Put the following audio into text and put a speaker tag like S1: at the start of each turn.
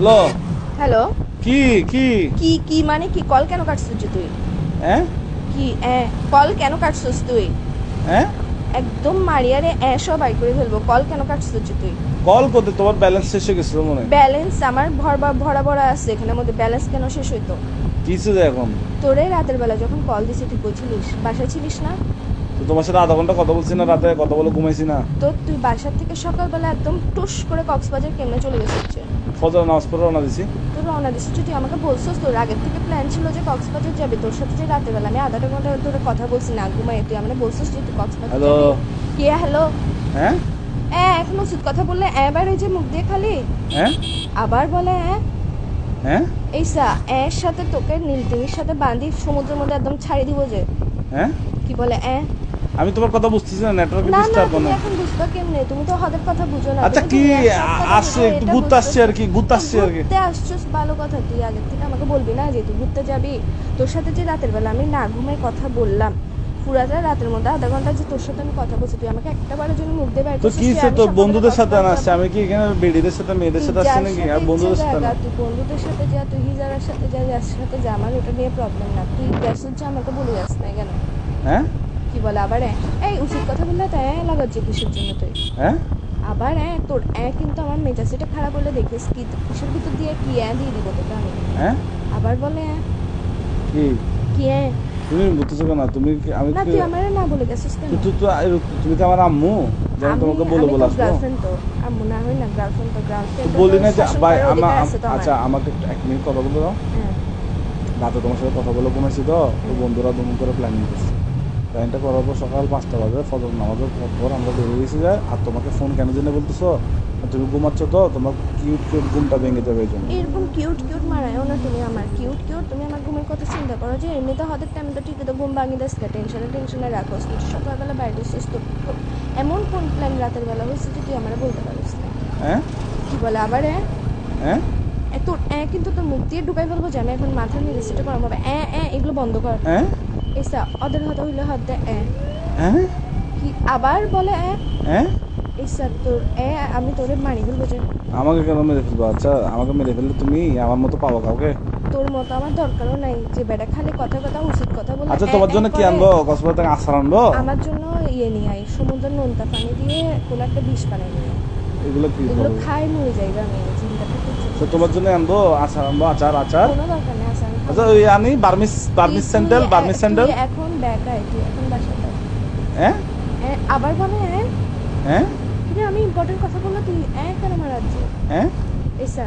S1: Hello
S2: hello
S1: কি কি
S2: কি কি মানে কি কল কেন কাটছিস তুই?
S1: হ্যাঁ
S2: কি কল কেন কাটছিস তুই?
S1: হ্যাঁ
S2: একদম মারিয়ারে সব বাই করে ফেলবো। কল কেন কাটছিস তুই?
S1: কল করতে তোমার ব্যালেন্স শেষ হয়ে গেছিল মনে হয়।
S2: ব্যালেন্স আমার ভরা ভরা আছে, এখানের মধ্যে ব্যালেন্স কেন শেষ হইতো?
S1: কিছু যে এখন
S2: তোরে রাতের বেলা যখন কল দিছি তুই বলছিলিস বাসায় ছিলিস না?
S1: তো তোমার সাথে আধা ঘন্টা কথা বলছি না, রাতে কথা বলে ঘুমাইছি না।
S2: তো তুই বাসার থেকে সকালবেলা একদম টুস করে কক্সবাজার কেমনে চলে গেছিস?
S1: ফজর নামাজ পড়ে রওনা দিছি।
S2: তোর রওনা দিছিস, তুই আমাকে বলছিস তোর আগের থেকে প্ল্যান ছিল যে কক্সবাজার যাবি। তোর সাথে যে রাতের বেলা আমি আধা ঘন্টা ধরে কথা বলছি না ঘুমাই, তুই আমাকে বলছিস যে তুই কক্সবাজার
S1: হ্যালো
S2: যাবি। কে হ্যালো?
S1: হ্যাঁ
S2: এখন ওষুধ কথা বললে এবার এই যে মুখ দিয়ে খালি
S1: হ্যাঁ
S2: আবার বলে
S1: হ্যাঁ
S2: এইসা এর সাথে তোকে নীলতিমির সাথে বাঁধি সমুদ্রের মধ্যে একদম ছাড়ি দিব যে।
S1: হ্যাঁ
S2: কি বলে
S1: আমি তোমার কথা বুঝতেছি না, নেটওয়ার্কে
S2: না না
S1: ডিস্টার্ব
S2: তুমি
S1: না।
S2: এখন বুঝবা কেমনে? তুমি তো হদের কথা বুঝো না।
S1: আচ্ছা
S2: তুমি
S1: কি
S2: দুনিয়ার সব কথা
S1: আসছে,
S2: বুঝো,
S1: একটু
S2: এটা
S1: ঘুরতে আসছি আর কি, ঘুরতে আসছি আর কি।
S2: ঘুরতে আসছিস ভালো কথা, তুই আগের থেকে আমাকে বলবি না যে তুই ঘুরতে যাবি? তোর সাথে যে রাতের বেলা আমি না ঘুমাই কথা বললাম, পুরাটা রাতের মধ্যে আধা ঘন্টা যে তোর সাথে আমি কথা বলছি, তুই আমাকে একটা বারের জন্য মুখ দিয়ে বাইরে
S1: তো কি সে তোর বন্ধুদের সাথে আসছে, আমি কি এখানে বেডিদের সাথে মেয়েদের সাথে আসছি নাকি? আর বন্ধুদের সাথে না।
S2: তুই বন্ধুদের সাথে যা, তুই হিজারার সাথে যা, যার সাথে যা, আমার ওটা নিয়ে প্রবলেম না। তুই গ্যাসের যে আমাকে বলে যাস না কেন?
S1: হ্যাঁ
S2: কি বলে আবার এই উচিত কথা বললে তো লাগাচ্ছে কিসের জন্য তুই?
S1: হ্যাঁ
S2: আবার তোর কিন্তু আমার মেজাজটা খারাপ হলে দেখিস কি কিসের ভিতর দিয়ে কি দিয়ে দিব তোকে আমি।
S1: হ্যাঁ
S2: আবার বলে
S1: কি
S2: কি
S1: তুমি বুঝতেছো কেন? তুমি আমি
S2: না তুই আমারে না বলে গেছিস কেন?
S1: তুমি তো আমার আম্মু, যেমন তোমাকে বলে বলে আসবো।
S2: গার্লফ্রেন্ড তো আম্মু না হয় না, গার্লফ্রেন্ড তো গার্লফ্রেন্ড
S1: বলি না যে ভাই আচ্ছা আমাকে এক মিনিট কথা বলতে দাও।
S2: হ্যাঁ
S1: রাতে তোমার সাথে কথা বলে ঘুমাইছি তো, বন্ধুরা দুমুন করে প্ল্যানিং করছি। প্ল্যানটা করার পর সকাল 5টা বাজে ফজর নামাজের পর আমরা বেরিয়ে গেছি যায়। আর তোমাকে ফোন কেন জেনে বলতেছো? তুমি ঘুমাচ্ছ তো, তোমার কিউট কিউট ঘুমটা ভেঙে যাবে এই জন্য।
S2: এরকম কিউট কিউট মারায়ও না তুমি আমার। কিউট কিউট তুমি আমার ঘুমের কথা চিন্তা করো যে এমনিতে হঠাৎ টাইম তো ঠিকই তো ঘুম ভাঙি দিস না, টেনশনে রাখোস। তুই সকালবেলা বাইরে দিচ্ছিস তো এমন কোন প্ল্যান রাতের বেলা হয়েছে যে তুই আমার বলতে পারিস না?
S1: হ্যাঁ
S2: কি বলে আবার
S1: হ্যাঁ
S2: তোর কিন্তু তোর মুখ দিয়ে ঢুকাই ফেলবো যে আমি এখন মাথা নিয়ে রিসেট করাম হবে। এগুলো বন্ধ কর।
S1: হ্যাঁ
S2: এসা ওদের হাতে হইলে হাত দে
S1: হ্যাঁ
S2: কি আবার বলে
S1: হ্যাঁ
S2: এসা তোর আমি তোরে মারি ফেলবো যে।
S1: আমাকে কেন মেরে ফেলবো? আচ্ছা আমাকে মেরে ফেললে তুমি আমার মতো পাবো কাউকে?
S2: তোর মতো আমার দরকারও নাই যে বেটা খালি কথা কথা উচিত কথা বলে।
S1: আচ্ছা তোমার জন্য কি আনবো? কক্সবাজার থেকে আচার আনবো?
S2: আমার জন্য নিয়ে আই সমুদ্রের নোনতা পানি দিয়ে কোনো একটা বিষ বানাই নিয়ে।
S1: এগুলো কি
S2: এগুলো
S1: বলো?
S2: খাই মরে যাইবে আমি চিন্তাটা করছি।
S1: তো তোমার জন্য আনবো আচার, আনবো আচার।
S2: কোনো দরকার নেই আসার।
S1: আচ্ছা ওই আনি বার্মিস স্যান্ডেল, বার্মিস স্যান্ডেল।
S2: এখন ব্যাগ তুই এখন বাসাতে।
S1: হ্যাঁ
S2: আবার বলে
S1: হ্যাঁ
S2: কিন্তু আমি ইম্পর্টেন্ট কথা বললে তুই কেন মারাচ্ছি?
S1: হ্যাঁ
S2: এসা